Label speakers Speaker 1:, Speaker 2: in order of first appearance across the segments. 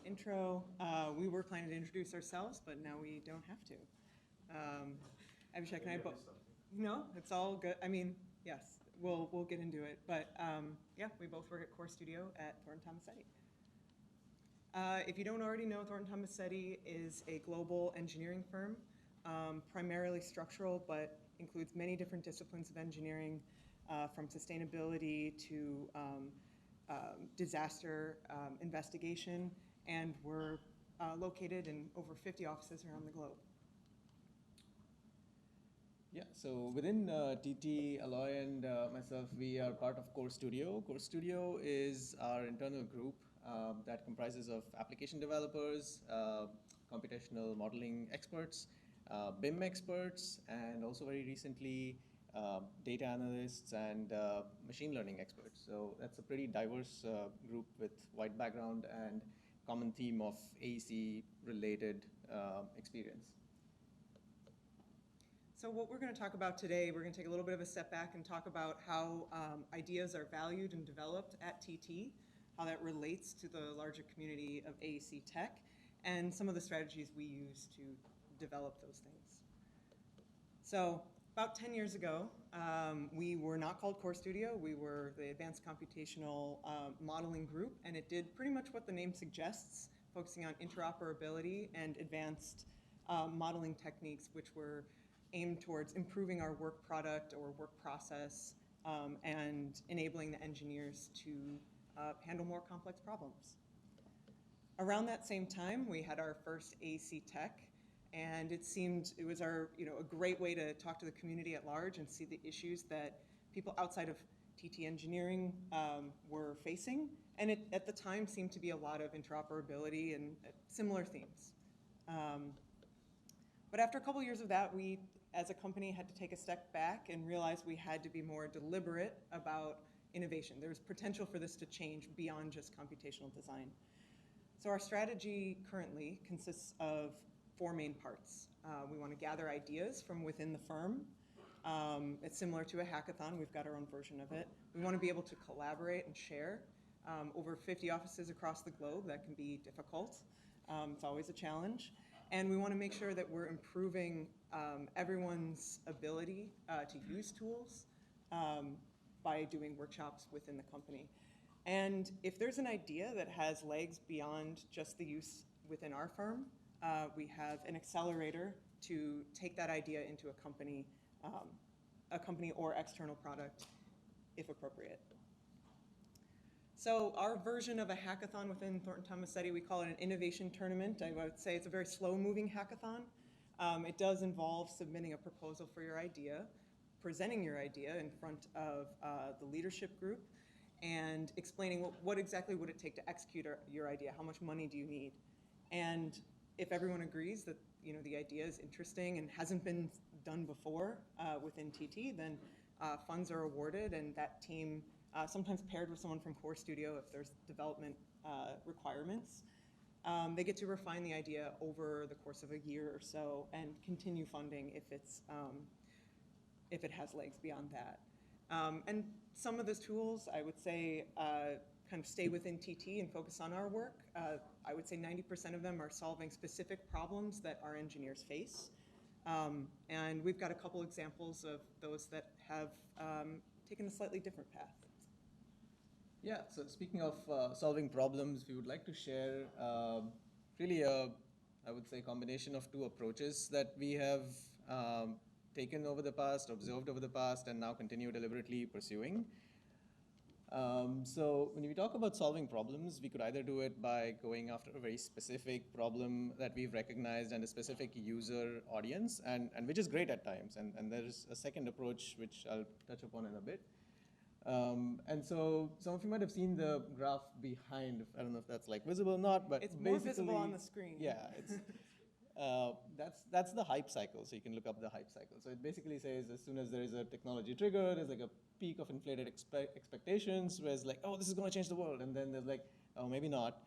Speaker 1: intro. We were planning to introduce ourselves, but now we don't have to. Abhishek and I both. No, it's all good. I mean, yes, we'll get into it. But yeah, we both work at Core Studio at Thornton Tomasetti. If you don't already know, Thornton Tomasetti is a global engineering firm, primarily structural, but includes many different disciplines of engineering, from sustainability to disaster investigation, and we're located in over 50 offices around the globe.
Speaker 2: Yeah, so within TT, Aloy, and myself, we are part of Core Studio. Core Studio is our internal group that comprises of application developers, computational modeling experts, BIM experts, and also very recently data analysts and machine learning experts. So that's a pretty diverse group with wide background and common theme of AEC-related experience.
Speaker 1: So what we're going to talk about today, we're going to take a little bit of a step back and talk about how ideas are valued and developed at TT, how that relates to the larger community of AECtech, and some of the strategies we use to develop those things. So about 10 years ago, we were not called Core Studio. We were the Advanced Computational Modeling Group, and it did pretty much what the name suggests, focusing on interoperability and advanced modeling techniques, which were aimed towards improving our work product or work process and enabling the engineers to handle more complex problems. Around that same time, we had our first AECtech, and it was a great way to talk to the community at large and see the issues that people outside of TT engineering were facing, and it at the time seemed to be a lot of interoperability and similar themes. But after a couple years of that, we, as a company, had to take a step back and realize we had to be more deliberate about innovation. There was potential for this to change beyond just computational design. So our strategy currently consists of 4 main parts. We want to gather ideas from within the firm. It's similar to a hackathon. We've got our own version of it. We want to be able to collaborate and share. Over 50 offices across the globe, that can be difficult. It's always a challenge. And we want to make sure that we're improving everyone's ability to use tools by doing workshops within the company. And if there's an idea that has legs beyond just the use within our firm, we have an accelerator to take that idea into a company or external product, if appropriate. So our version of a hackathon within Thornton Tomasetti, we call it an innovation tournament. I would say it's a very slow-moving hackathon. It does involve submitting a proposal for your idea, presenting your idea in front of the leadership group, and explaining what exactly would it take to execute your idea. How much money do you need? And if everyone agrees that the idea is interesting and hasn't been done before within TT, then funds are awarded, and that team, sometimes paired with someone from Core Studio if there's development requirements, they get to refine the idea over the course of a year or so and continue funding if it has legs beyond that. And some of those tools, I would say, kind of stay within TT and focus on our work. I would say 90% of them are solving specific problems that our engineers face. And we've got a couple examples of those that have taken a slightly different path.
Speaker 2: Yeah, so speaking of solving problems, we would like to share really I would say, combination of 2 approaches that we have taken over the past, observed over the past, and now continue deliberately pursuing. So when we talk about solving problems, we could either do it by going after a very specific problem that we've recognized and a specific user audience, and which is great at times. And there's a second approach, which I'll touch upon in a bit. And so some of you might have seen the graph behind. I don't know if that's visible or not, but
Speaker 1: it's more visible on the screen.
Speaker 2: Yeah, it's that's the hype cycle. So you can look up the hype cycle. So it basically says as soon as there is a technology trigger, there's a peak of inflated expectations, where it's oh, this is going to change the world, and then there's oh, maybe not.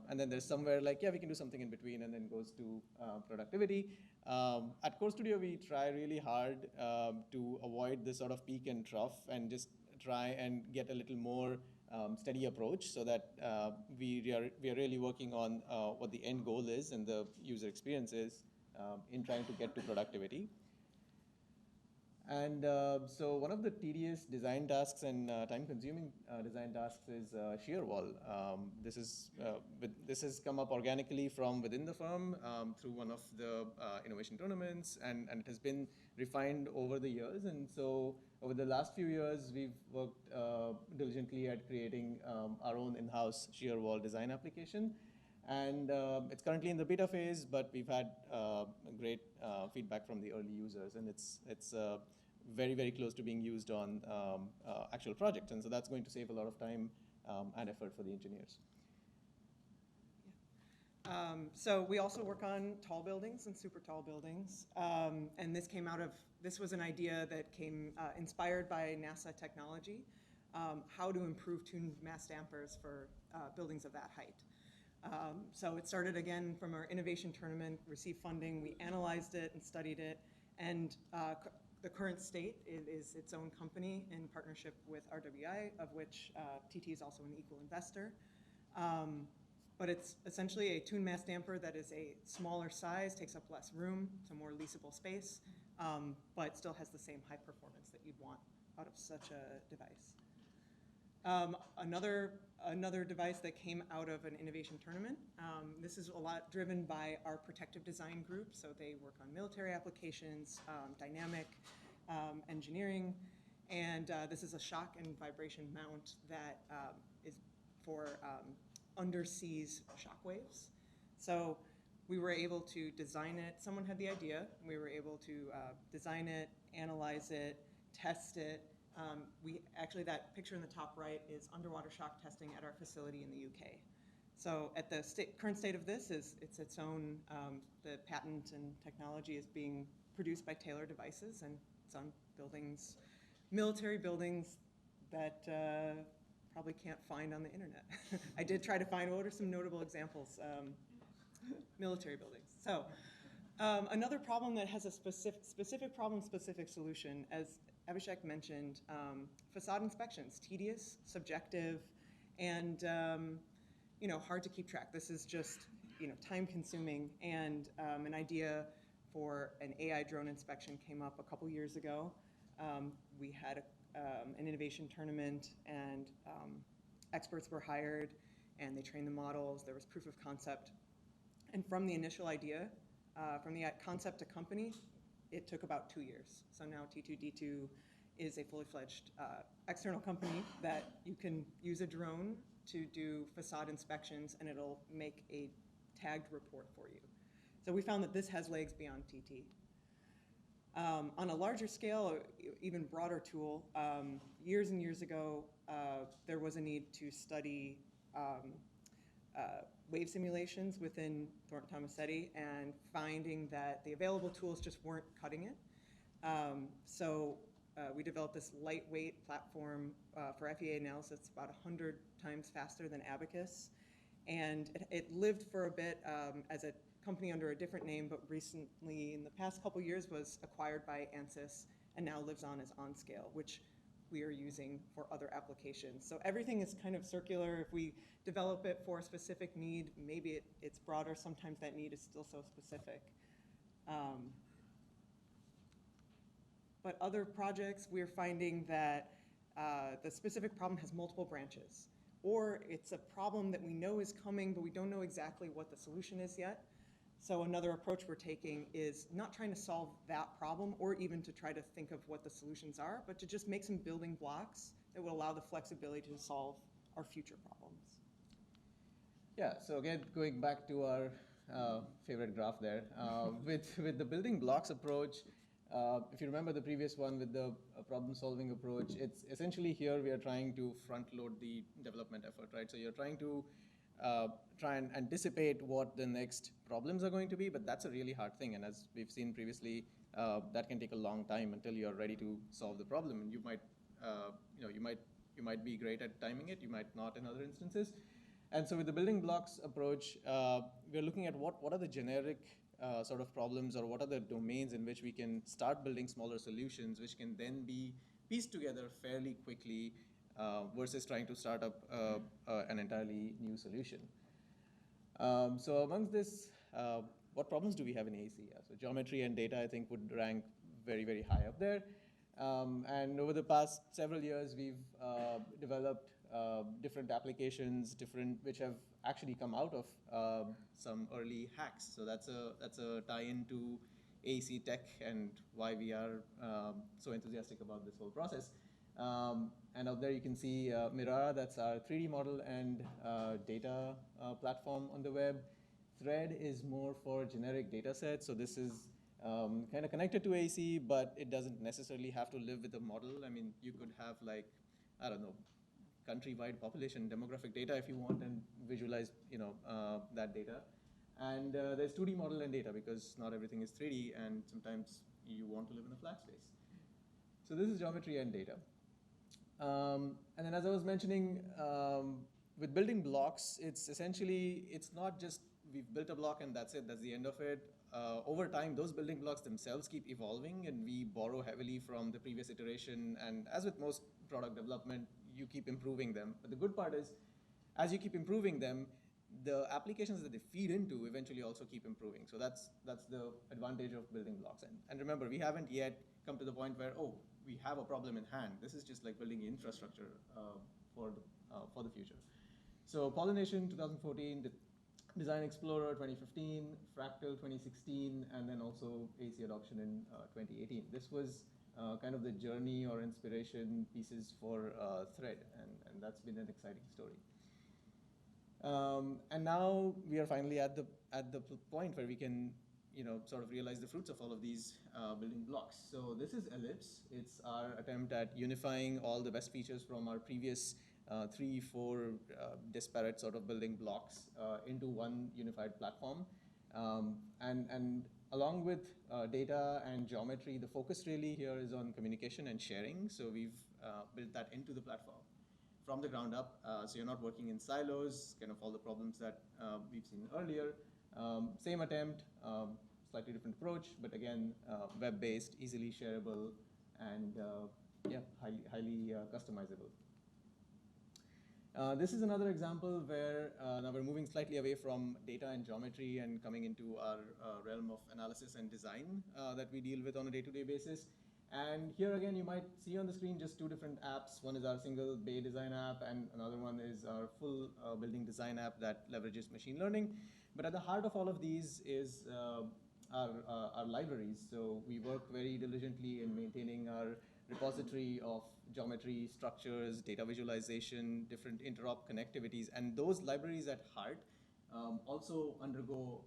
Speaker 2: And then there's somewhere yeah, we can do something in between, and then goes to productivity. At Core Studio, we try really hard to avoid this sort of peak and trough and just try and get a little more steady approach so that we are really working on what the end goal is and the user experience is in trying to get to productivity. And so one of the tedious design tasks and time-consuming design tasks is shear wall. This has come up organically from within the firm through one of the innovation tournaments, and it has been refined over the years. And so over the last few years, we've worked diligently at creating our own in-house shear wall design application. And it's currently in the beta phase, but we've had great feedback from the early users, and it's very, very close to being used on actual projects. And so that's going to save a lot of time and effort for the engineers.
Speaker 1: So we also work on tall buildings and super tall buildings. And this was an idea that came inspired by NASA technology, how to improve tuned mass dampers for buildings of that height. So it started again from our innovation tournament, received funding, we analyzed it and studied it, and the current state is its own company in partnership with RWI, of which TT is also an equal investor. But it's essentially a tuned mass damper that is a smaller size, takes up less room, so more leasable space, but still has the same high performance that you'd want out of such a device. Another device that came out of an innovation tournament. This is a lot driven by our protective design group. So they work on military applications, dynamic engineering, and this is a shock and vibration mount that is for underseas shock waves. So we were able to design it. Someone had the idea. We were able to design it, analyze it, test it. Actually, that picture in the top right is underwater shock testing at our facility in the UK. So at the current state of this is it's its own, the patent and technology is being produced by Taylor Devices, and it's on buildings, military buildings that probably can't find on the internet. I did try to find what are some notable examples, military buildings. So another problem that has a specific problem, specific solution, as Abhishek mentioned, facade inspections, tedious, subjective, and hard to keep track. This is just time consuming, and an idea for an AI drone inspection came up a couple years ago. We had an innovation tournament, and experts were hired, and they trained the models. There was proof of concept, and from the initial idea, from the concept to company, it took about 2 years. So now T2D2 is a fully fledged external company that you can use a drone to do facade inspections, and it'll make a tagged report for you. So we found that this has legs beyond TT. On a larger scale, even broader tool, years and years ago, there was a need to study wave simulations within Thornton Tomasetti, and finding that the available tools just weren't cutting it. So we developed this lightweight platform for FEA analysis. It's about 100 times faster than Abacus. And it lived for a bit as a company under a different name, but recently, in the past couple years, was acquired by ANSYS and now lives on as OnScale, which we are using for other applications. So everything is kind of circular. If we develop it for a specific need, maybe it's broader. Sometimes that need is still so specific. But other projects, we're finding that the specific problem has multiple branches, or it's a problem that we know is coming, but we don't know exactly what the solution is yet. So another approach we're taking is not trying to solve that problem or even to try to think of what the solutions are, but to just make some building blocks that will allow the flexibility to solve our future problems.
Speaker 2: Yeah, so again, going back to our favorite graph there, with the building blocks approach, if you remember the previous one with the problem-solving approach, it's essentially here we are trying to front-load the development effort, right? So you're trying to try and anticipate what the next problems are going to be, but that's a really hard thing. And as we've seen previously, that can take a long time until you're ready to solve the problem. And you might be great at timing it, you might not in other instances. And so with the building blocks approach, we're looking at what are the generic sort of problems, or what are the domains in which we can start building smaller solutions, which can then be pieced together fairly quickly versus trying to start up an entirely new solution. So amongst this, what problems do we have in AEC? So geometry and data, I think, would rank very, very high up there. And over the past several years, we've developed different applications, which have actually come out of some early hacks. So that's a tie-in to AECtech and why we are so enthusiastic about this whole process. And out there you can see Mirara, that's our 3D model and data platform on the web. Thread is more for generic data sets. So this is kind of connected to AEC, but it doesn't necessarily have to live with a model. I mean, you could have like, I don't know, countrywide population demographic data if you want and visualize, that data. And there's 2D model and data because not everything is 3D and sometimes you want to live in a flat space. So this is geometry and data. And then as I was mentioning, with building blocks, it's not just we've built a block and that's it, that's the end of it. Over time, those building blocks themselves keep evolving and we borrow heavily from the previous iteration. And as with most product development, you keep improving them. But the good part is, as you keep improving them, the applications that they feed into eventually also keep improving. So that's the advantage of building blocks. And remember, we haven't yet come to the point where, we have a problem in hand. This is just like building infrastructure for the future. So Pollination 2014, Design Explorer 2015, Fractal 2016, and then also AEC adoption in 2018. This was kind of the journey or inspiration pieces for Thread, and that's been an exciting story. And now we are finally at the point where we can sort of realize the fruits of all of these building blocks. So this is Ellipse. It's our attempt at unifying all the best features from our previous 3-4 disparate sort of building blocks into one unified platform. And along with data and geometry, the focus really here is on communication and sharing. So we've built that into the platform from the ground up. So you're not working in silos, kind of all the problems that we've seen earlier. Same attempt, slightly different approach, but again, web-based, easily shareable, and highly customizable. This is another example where now we're moving slightly away from data and geometry and coming into our realm of analysis and design that we deal with on a day-to-day basis. And here again, you might see on the screen just two different apps. One is our single bay design app, and another one is our full building design app that leverages machine learning. But at the heart of all of these is our libraries. So we work very diligently in maintaining our repository of geometry, structures, data visualization, different interop connectivities, and those libraries at heart also undergo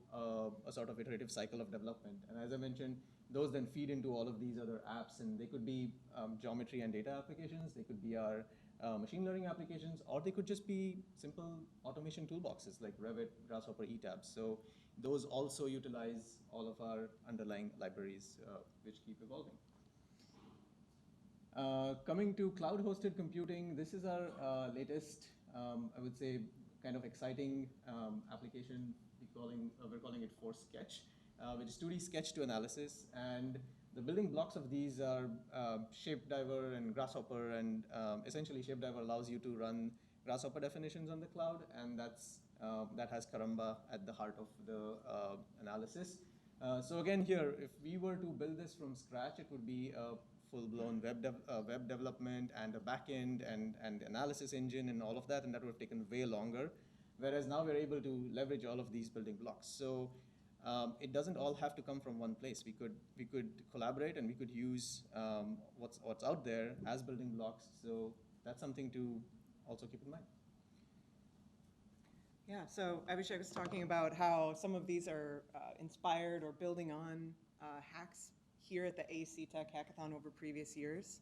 Speaker 2: a sort of iterative cycle of development. And as I mentioned, those then feed into all of these other apps, and they could be geometry and data applications, they could be our machine learning applications, or they could just be simple automation toolboxes like Revit, Grasshopper, ETABS. So those also utilize all of our underlying libraries, which keep evolving. Coming to cloud-hosted computing, this is our latest, I would say, kind of exciting application. We're calling it Force Sketch, which is 2D sketch to analysis. And the building blocks of these are Shapediver and Grasshopper, and essentially Shapediver allows you to run Grasshopper definitions on the cloud, and that has Karamba at the heart of the analysis. So again here, if we were to build this from scratch, it would be a full-blown web development and a backend and analysis engine and all of that, and that would have taken way longer. Whereas now we're able to leverage all of these building blocks. So it doesn't all have to come from one place. We could collaborate and we could use what's out there as building blocks. So that's something to also keep in mind.
Speaker 1: Yeah, so Abhishek was talking about how some of these are inspired or building on hacks here at the AECtech Hackathon over previous years.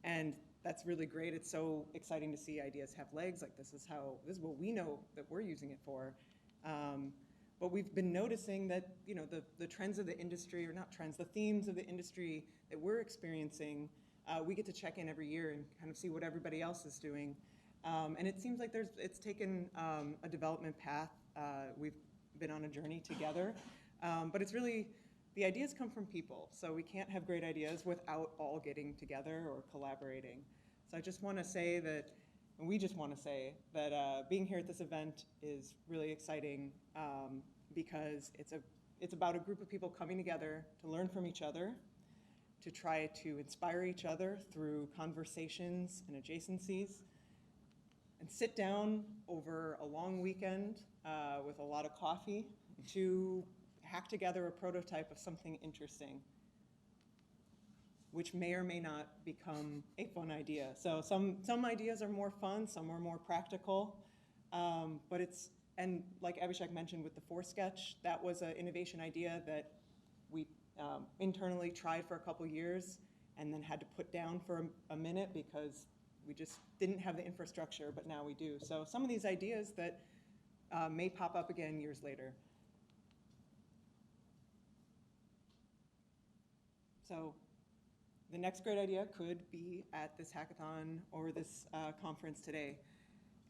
Speaker 1: And that's really great. It's so exciting to see ideas have legs. Like this is what we know that we're using it for. But we've been noticing that the trends of the industry, or not trends, the themes of the industry that we're experiencing, we get to check in every year and kind of see what everybody else is doing. And it seems like it's taken a development path. We've been on a journey together, but it's really, the ideas come from people. So we can't have great ideas without all getting together or collaborating. So I just want to say that, and we just want to say that being here at this event is really exciting because it's about a group of people coming together to learn from each other, to try to inspire each other through conversations and adjacencies, and sit down over a long weekend with a lot of coffee to hack together a prototype of something interesting, which may or may not become a fun idea. So some ideas are more fun, some are more practical, but it's, and like Abhishek mentioned with the four-sketch, that was an innovation idea that we internally tried for a couple years and then had to put down for a minute because we just didn't have the infrastructure, but now we do. So some of these ideas that may pop up again years later. So the next great idea could be at this hackathon or this conference today.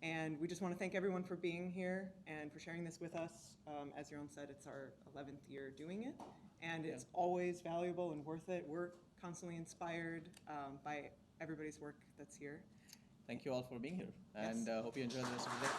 Speaker 1: And we just want to thank everyone for being here and for sharing this with us. As Yaron said, it's our 11th year doing it, and it's always valuable and worth it. We're constantly inspired by everybody's work that's here.
Speaker 2: Thank you all for being here, and
Speaker 1: Yes.
Speaker 2: hope you enjoy the rest of the day.